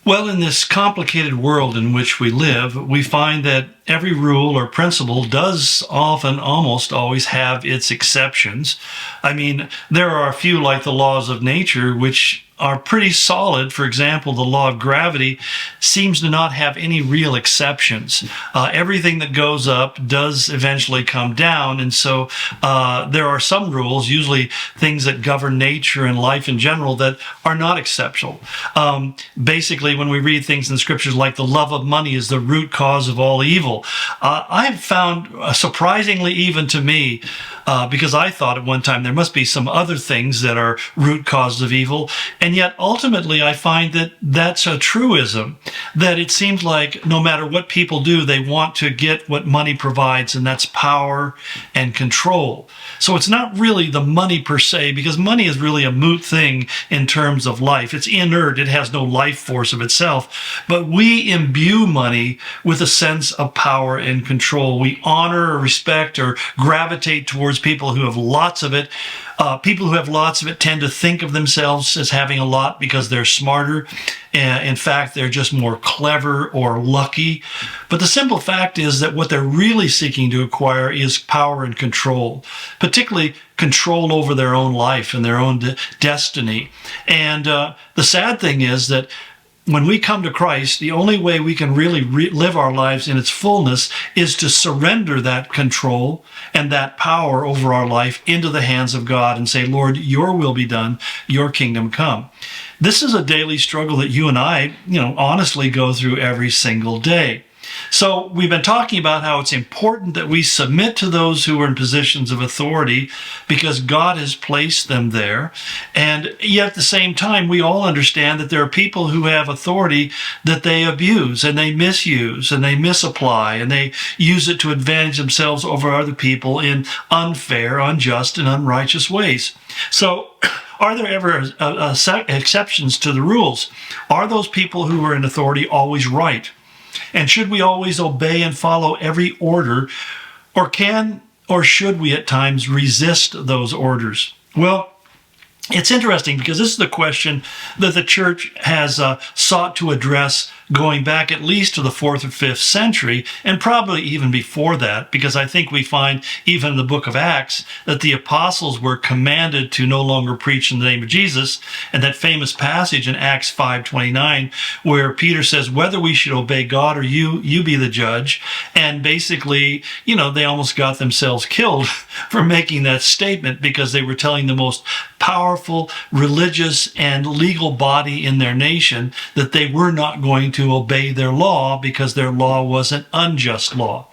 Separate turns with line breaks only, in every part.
Well, in this complicated world in which we live, we find that every rule or principle does often, almost always have its exceptions. I mean, there are a few like the laws of nature, which are pretty solid. For example, the law of gravity seems to not have any real exceptions. Everything that goes up does eventually come down. And so there are some rules, usually things that govern nature and life in general, that are not exceptional. Basically, when we read things in the scriptures like the love of money is the root cause of all evil, I've found, surprisingly even to me, because I thought at one time there must be some other things that are root causes of evil. And yet ultimately I find that that's a truism, that it seems like no matter what people do, they want to get what money provides, and that's power and control. So it's not really the money per se, because money is really a moot thing in terms of life. It's inert. It has no life force of itself. But we imbue money with a sense of power and control. We honor or respect or gravitate towards people who have lots of it. People who have lots of it tend to think of themselves as having a lot because they're smarter. In fact, they're just more clever or lucky. But the simple fact is that what they're really seeking to acquire is power and control, particularly control over their own life and their own destiny. And the sad thing is that when we come to Christ, the only way we can really live our lives in its fullness is to surrender that control and that power over our life into the hands of God and say, Lord, your will be done, your kingdom come. This is a daily struggle that you and I, honestly go through every single day. So we've been talking about how it's important that we submit to those who are in positions of authority because God has placed them there. And yet at the same time, we all understand that there are people who have authority that they abuse and they misuse and they misapply and they use it to advantage themselves over other people in unfair, unjust, and unrighteous ways. So are there ever exceptions to the rules? Are those people who are in authority always right? And should we always obey and follow every order, or should we at times resist those orders? Well, it's interesting because this is the question that the church has sought to address going back at least to the 4th or 5th century, and probably even before that, because I think we find even in the book of Acts that the apostles were commanded to no longer preach in the name of Jesus. And that famous passage in Acts 5:29, where Peter says, whether we should obey God or you be the judge. And basically, they almost got themselves killed for making that statement because they were telling the most powerful religious and legal body in their nation that they were not going to obey their law because their law was an unjust law.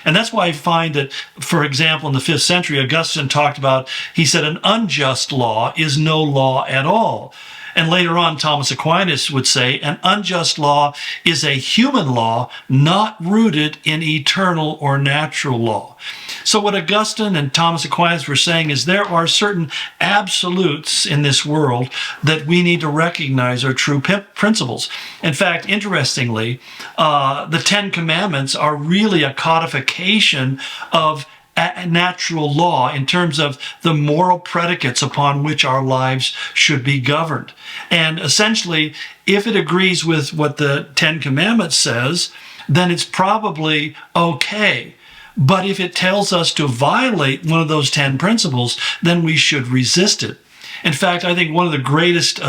And that's why I find that, for example, in the 5th century, Augustine talked about, he said, an unjust law is no law at all. And later on, Thomas Aquinas would say, an unjust law is a human law not rooted in eternal or natural law. So what Augustine and Thomas Aquinas were saying is there are certain absolutes in this world that we need to recognize are true principles. In fact, interestingly, the 10 Commandments are really a codification of natural law in terms of the moral predicates upon which our lives should be governed. And essentially, if it agrees with what the 10 Commandments says, then it's probably okay. But if it tells us to violate one of those 10 principles, then we should resist it. In fact, I think one of the greatest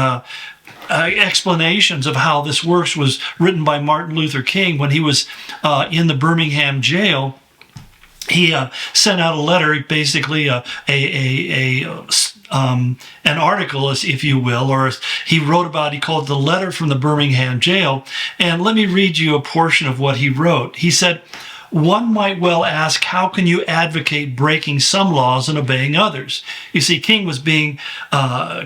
explanations of how this works was written by Martin Luther King when he was in the Birmingham jail. He sent out a letter, basically an article, if you will, or he wrote about, he called it the letter from the Birmingham jail. And let me read you a portion of what he wrote. He said, one might well ask, how can you advocate breaking some laws and obeying others? You see, King was being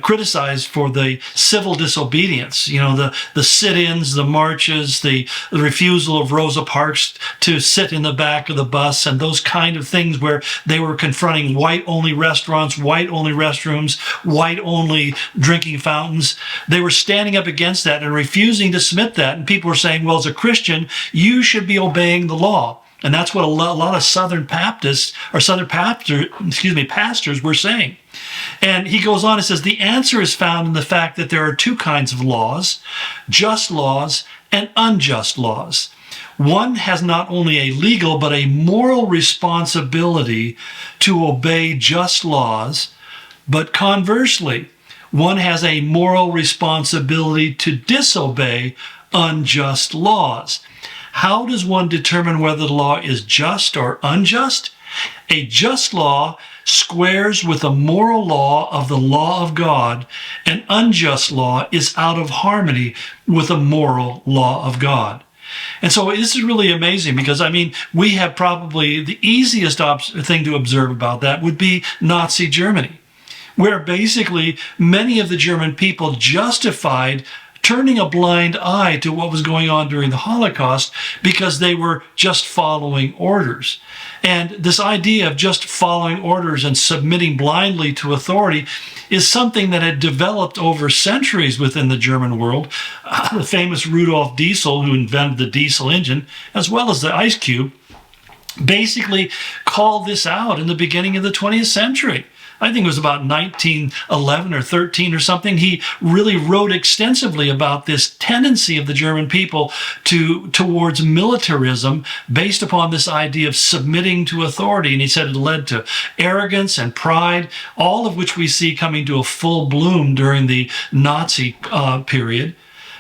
criticized for the civil disobedience, the sit-ins, the marches, the refusal of Rosa Parks to sit in the back of the bus, and those kind of things where they were confronting white-only restaurants, white-only restrooms, white-only drinking fountains. They were standing up against that and refusing to submit that. And people were saying, well, as a Christian, you should be obeying the law. And that's what a lot of Southern Baptists or pastors were saying. And he goes on and says, the answer is found in the fact that there are two kinds of laws, just laws and unjust laws. One has not only a legal but a moral responsibility to obey just laws, but conversely, one has a moral responsibility to disobey unjust laws. How does one determine whether the law is just or unjust? A just law squares with the moral law of the law of God. An unjust law is out of harmony with the moral law of God. And so this is really amazing because, we have probably the easiest thing to observe about that would be Nazi Germany, where basically many of the German people justified turning a blind eye to what was going on during the Holocaust because they were just following orders. And this idea of just following orders and submitting blindly to authority is something that had developed over centuries within the German world. The famous Rudolf Diesel, who invented the diesel engine, as well as the ice cube, basically called this out in the beginning of the 20th century. I think it was about 1911 or 13 or something. He really wrote extensively about this tendency of the German people towards militarism based upon this idea of submitting to authority. And he said it led to arrogance and pride, all of which we see coming to a full bloom during the Nazi period.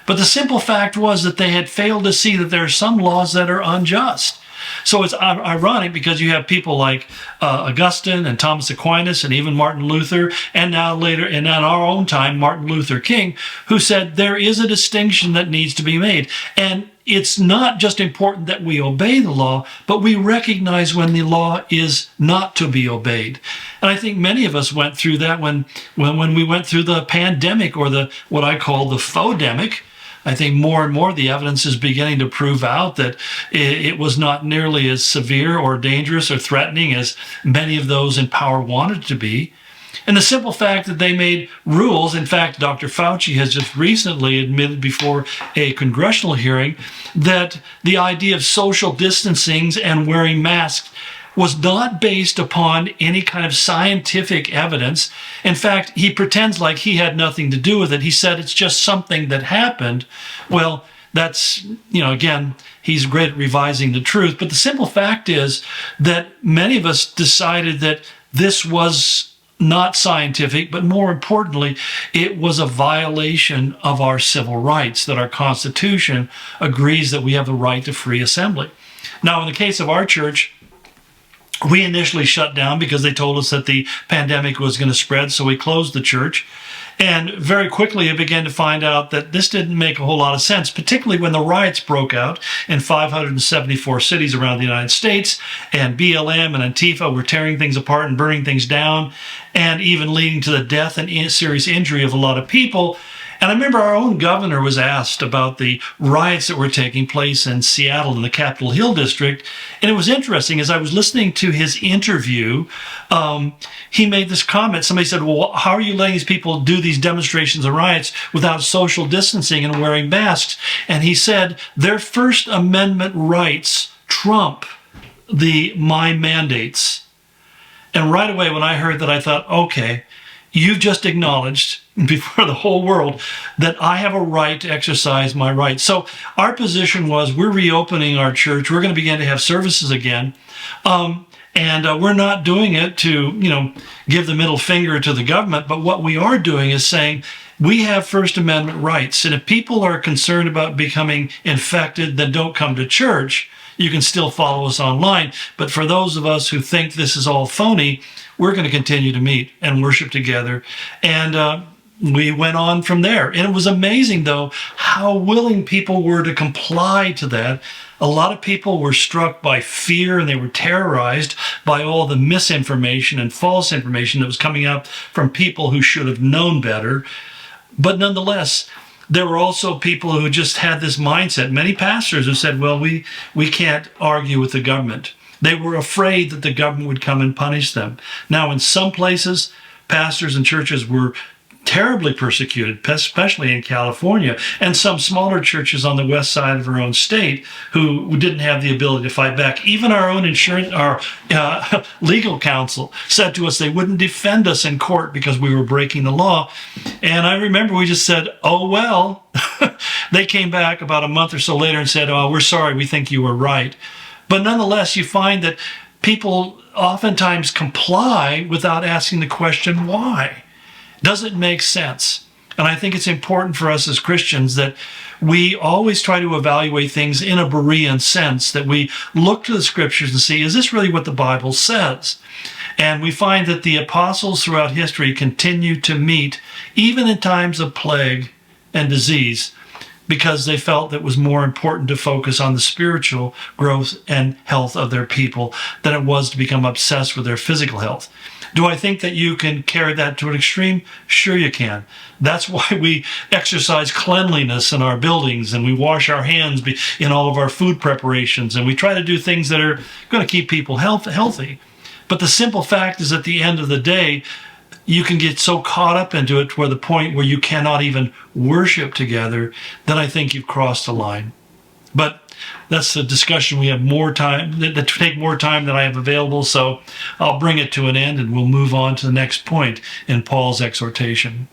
But the simple fact was that they had failed to see that there are some laws that are unjust. So it's ironic because you have people like Augustine and Thomas Aquinas and even Martin Luther, and now later, and in our own time, Martin Luther King, who said there is a distinction that needs to be made. And it's not just important that we obey the law, but we recognize when the law is not to be obeyed. And I think many of us went through that when we went through the pandemic, or what I call the faux-demic. I think more and more the evidence is beginning to prove out that it was not nearly as severe or dangerous or threatening as many of those in power wanted it to be. And the simple fact that they made rules, in fact, Dr. Fauci has just recently admitted before a congressional hearing that the idea of social distancing and wearing masks was not based upon any kind of scientific evidence. In fact, he pretends like he had nothing to do with it. He said it's just something that happened. Well, that's, again, he's great at revising the truth. But the simple fact is that many of us decided that this was not scientific, but more importantly, it was a violation of our civil rights, that our Constitution agrees that we have the right to free assembly. Now, in the case of our church, we initially shut down because they told us that the pandemic was going to spread, so we closed the church. And very quickly, I began to find out that this didn't make a whole lot of sense, particularly when the riots broke out in 574 cities around the United States, and BLM and Antifa were tearing things apart and burning things down, and even leading to the death and serious injury of a lot of people. And I remember our own governor was asked about the riots that were taking place in Seattle in the Capitol Hill district. And it was interesting, as I was listening to his interview, he made this comment. Somebody said, well, how are you letting these people do these demonstrations and riots without social distancing and wearing masks? And he said, their First Amendment rights trump my mandates. And right away, when I heard that, I thought, okay, you've just acknowledged before the whole world that I have a right to exercise my rights. So our position was, we're reopening our church. We're going to begin to have services again. And we're not doing it to, give the middle finger to the government. But what we are doing is saying we have First Amendment rights. And if people are concerned about becoming infected, then don't come to church. You can still follow us online. But for those of us who think this is all phony, we're going to continue to meet and worship together. And we went on from there. And it was amazing, though, how willing people were to comply to that. A lot of people were struck by fear, and they were terrorized by all the misinformation and false information that was coming up from people who should have known better. But nonetheless, there were also people who just had this mindset. Many pastors who said, well, we can't argue with the government. They were afraid that the government would come and punish them. Now, in some places, pastors and churches were terribly persecuted, especially in California, and some smaller churches on the west side of our own state who didn't have the ability to fight back. Even our own our legal counsel said to us they wouldn't defend us in court because we were breaking the law. And I remember we just said, oh, well. They came back about a month or so later and said, oh, we're sorry, we think you were right. But nonetheless, you find that people oftentimes comply without asking the question, why? Does it make sense? And I think it's important for us as Christians that we always try to evaluate things in a Berean sense, that we look to the scriptures and see, is this really what the Bible says? And we find that the apostles throughout history continue to meet, even in times of plague and disease, because they felt that it was more important to focus on the spiritual growth and health of their people than it was to become obsessed with their physical health. Do I think that you can carry that to an extreme? Sure you can. That's why we exercise cleanliness in our buildings, and we wash our hands in all of our food preparations, and we try to do things that are going to keep people healthy. But the simple fact is, at the end of the day, you can get so caught up into it to the point where you cannot even worship together, then I think you've crossed a line. But that's a discussion we have more time, that take more time than I have available, so I'll bring it to an end and we'll move on to the next point in Paul's exhortation.